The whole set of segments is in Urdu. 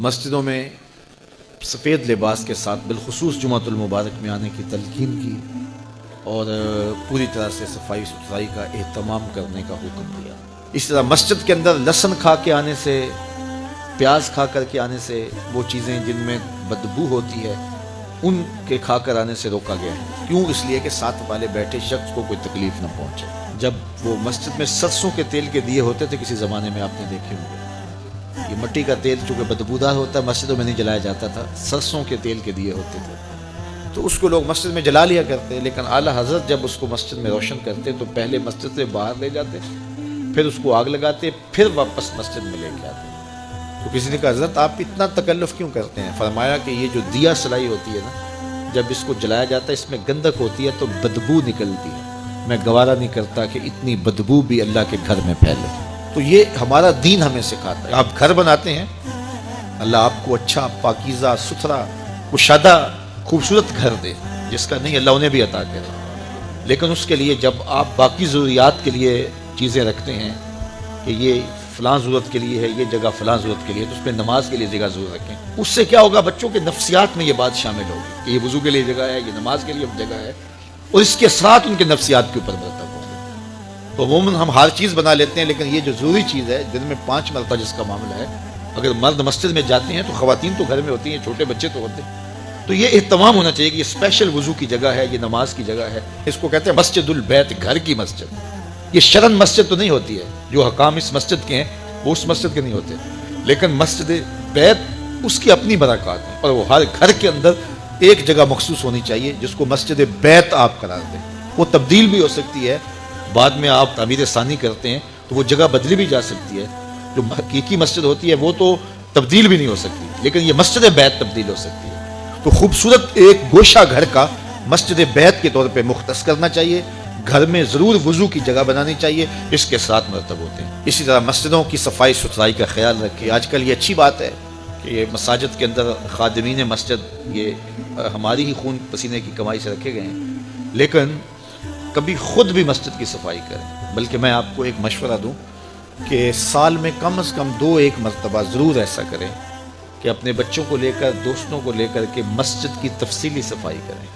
مسجدوں میں سفید لباس کے ساتھ بالخصوص جمعۃ المبارک میں آنے کی تلقین کی اور پوری طرح سے صفائی ستھرائی کا اہتمام کرنے کا حکم دیا۔ اس طرح مسجد کے اندر لہسن کھا کے آنے سے، پیاز کھا کر کے آنے سے، وہ چیزیں جن میں بدبو ہوتی ہے ان کے کھا کر آنے سے روکا گیا ہے۔ کیوں؟ اس لیے کہ ساتھ والے بیٹھے شخص کو کوئی تکلیف نہ پہنچے۔ جب وہ مسجد میں سرسوں کے تیل کے دیے ہوتے تھے، کسی زمانے میں آپ نے دیکھے ہوں گے، یہ مٹی کا تیل چونکہ بدبودار ہوتا ہے، مسجدوں میں نہیں جلایا جاتا تھا، سرسوں کے تیل کے دیے ہوتے تھے، تو اس کو لوگ مسجد میں جلا لیا کرتے، لیکن اعلیٰ حضرت جب اس کو مسجد میں روشن کرتے تو پہلے مسجد سے باہر لے جاتے، پھر اس کو آگ لگاتے، پھر واپس مسجد میں لے کے آتے۔ تو کسی نے کہا حضرت آپ اتنا تکلف کیوں کرتے ہیں؟ فرمایا کہ یہ جو دیا سلائی ہوتی ہے نا، جب اس کو جلایا جاتا ہے اس میں گندک ہوتی ہے تو بدبو نکلتی ہے، میں گوارا نہیں کرتا کہ اتنی بدبو بھی اللہ کے گھر میں پھیلے۔ تو یہ ہمارا دین ہمیں سکھاتا ہے۔ آپ گھر بناتے ہیں، اللہ آپ کو اچھا پاکیزہ ستھرا کشادہ خوبصورت گھر دے، جس کا نہیں اللہ انہیں بھی عطا کرے، لیکن اس کے لیے جب آپ باقی ضروریات کے لیے چیزیں رکھتے ہیں کہ یہ فلاں ضرورت کے لیے ہے، یہ جگہ فلاں ضرورت کے لیے، تو اس پہ نماز کے لیے جگہ ضرور رکھیں۔ اس سے کیا ہوگا؟ بچوں کے نفسیات میں یہ بات شامل ہوگی کہ یہ وضو کے لیے جگہ ہے، یہ نماز کے لیے جگہ ہے، اور اس کے اثرات ان کے نفسیات کے اوپر مرتب ہوں گے۔ تو عموماً ہم ہر چیز بنا لیتے ہیں، لیکن یہ جو ضروری چیز ہے دن میں 5 مرتبہ جس کا معاملہ ہے، اگر مرد مسجد میں جاتے ہیں تو خواتین تو گھر میں ہوتی ہیں، چھوٹے بچے تو ہوتے ہیں، تو یہ اہتمام ہونا چاہیے کہ یہ اسپیشل وضو کی جگہ ہے، یہ نماز کی جگہ ہے۔ اس کو کہتے ہیں مسجد البیت، گھر کی مسجد۔ یہ شرن مسجد تو نہیں ہوتی ہے، جو حکام اس مسجد کے ہیں وہ اس مسجد کے نہیں ہوتے، لیکن مسجد بیت اس کی اپنی برکات ہیں، اور وہ ہر گھر کے اندر ایک جگہ مخصوص ہونی چاہیے جس کو مسجد بیت آپ قرار دیں۔ وہ تبدیل بھی ہو سکتی ہے، بعد میں آپ تعمیر ثانی کرتے ہیں تو وہ جگہ بدلی بھی جا سکتی ہے۔ جو حقیقی مسجد ہوتی ہے وہ تو تبدیل بھی نہیں ہو سکتی، لیکن یہ مسجد بیت تبدیل ہو سکتی ہے۔ تو خوبصورت ایک گوشہ گھر کا مسجد بیت کے طور پہ مختص کرنا چاہیے، گھر میں ضرور وضو کی جگہ بنانی چاہیے، اس کے ساتھ مرتب ہوتے ہیں۔ اسی طرح مسجدوں کی صفائی ستھرائی کا خیال رکھیں۔ آج کل یہ اچھی بات ہے کہ یہ مساجد کے اندر خادمین مسجد یہ ہماری ہی خون پسینے کی کمائی سے رکھے گئے ہیں، لیکن کبھی خود بھی مسجد کی صفائی کریں۔ بلکہ میں آپ کو ایک مشورہ دوں کہ سال میں کم از کم 2-1 مرتبہ ضرور ایسا کریں کہ اپنے بچوں کو لے کر، دوستوں کو لے کر کے مسجد کی تفصیلی صفائی کریں۔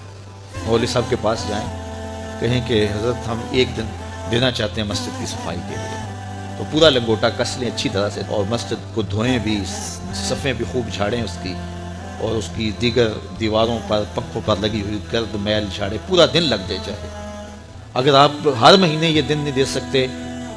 مولوی صاحب کے پاس جائیں، کہیں کہ حضرت ہم ایک دن دینا چاہتے ہیں مسجد کی صفائی کے لیے، تو پورا لنگوٹا کس لیں اچھی طرح سے، اور مسجد کو دھوئیں بھی، صفیں بھی خوب جھاڑیں اس کی، اور اس کی دیگر دیواروں پر، پنکھوں پر لگی ہوئی گرد میل جھاڑیں، پورا دن لگ جائے چاہے۔ اگر آپ ہر مہینے یہ دن نہیں دے سکتے،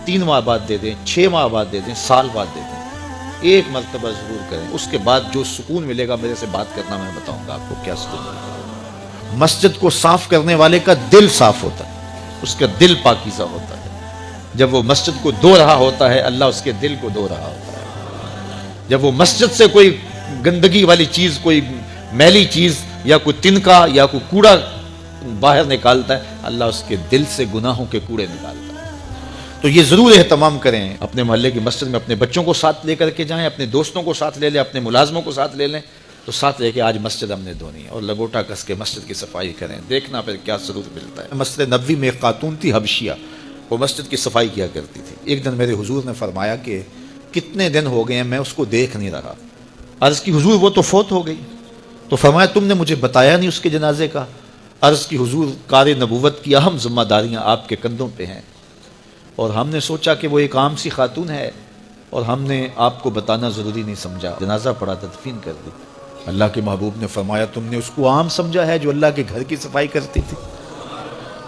3 ماہ بعد دے دیں، 6 ماہ بعد دے دیں، سال بعد دے دیں، ایک مرتبہ ضرور کریں۔ اس کے بعد جو سکون ملے گا، میرے سے بات کرنا، میں بتاؤں گا آپ کو کیا سکون ملے گا۔ مسجد کو صاف کرنے والے کا دل صاف ہوتا ہے، اس کا دل پاکیزہ ہوتا ہے۔ جب وہ مسجد کو دھو رہا ہوتا ہے، اللہ اس کے دل کو دھو رہا ہوتا ہے۔ جب وہ مسجد سے کوئی گندگی والی چیز، کوئی میلی چیز یا کوئی تنکا یا کوئی کوڑا باہر نکالتا ہے، اللہ اس کے دل سے گناہوں کے کوڑے نکالتا ہے۔ تو یہ ضرور اہتمام کریں، اپنے محلے کی مسجد میں اپنے بچوں کو ساتھ لے کر کے جائیں، اپنے دوستوں کو ساتھ لے لیں، اپنے ملازموں کو ساتھ لے لیں، تو ساتھ لے کے آج مسجد ہم نے دھونی ہے، اور لگوٹا کس کے مسجد کی صفائی کریں، دیکھنا پھر کیا سرور ملتا ہے۔ مسجد نبوی میں ایک خاتون تھی حبشیہ، وہ مسجد کی صفائی کیا کرتی تھی۔ ایک دن میرے حضور نے فرمایا کہ کتنے دن ہو گئے ہیں میں اس کو دیکھ نہیں رہا۔ عرض کی حضور وہ تو فوت ہو گئی، تو فرمایا تم نے مجھے بتایا نہیں اس کے جنازے کا۔ عرض کی حضور کار نبوت کی اہم ذمہ داریاں آپ کے کندھوں پہ ہیں، اور ہم نے سوچا کہ وہ ایک عام سی خاتون ہے، اور ہم نے آپ کو بتانا ضروری نہیں سمجھا، جنازہ پڑھا، تدفین کر دی۔ اللہ کے محبوب نے فرمایا تم نے اس کو عام سمجھا ہے جو اللہ کے گھر کی صفائی کرتی تھی؟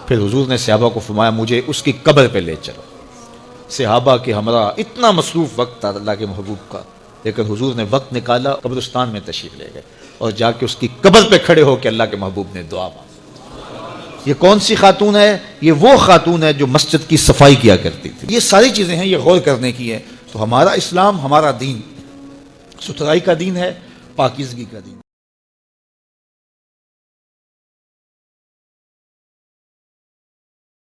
پھر حضور نے صحابہ کو فرمایا مجھے اس کی قبر پہ لے چلو۔ صحابہ کے ہمراہ اتنا مصروف وقت تھا اللہ کے محبوب کا، لیکن حضور نے وقت نکالا، قبرستان میں تشریف لے گئے، اور جا کے اس کی قبر پہ کھڑے ہو کے اللہ کے محبوب نے دعا مانگی۔ یہ کون سی خاتون ہے؟ یہ وہ خاتون ہے جو مسجد کی صفائی کیا کرتی تھی۔ یہ ساری چیزیں ہیں، یہ غور کرنے کی ہے۔ تو ہمارا اسلام، ہمارا دین ستھرائی کا دین ہے، پاکیزگی کا دین۔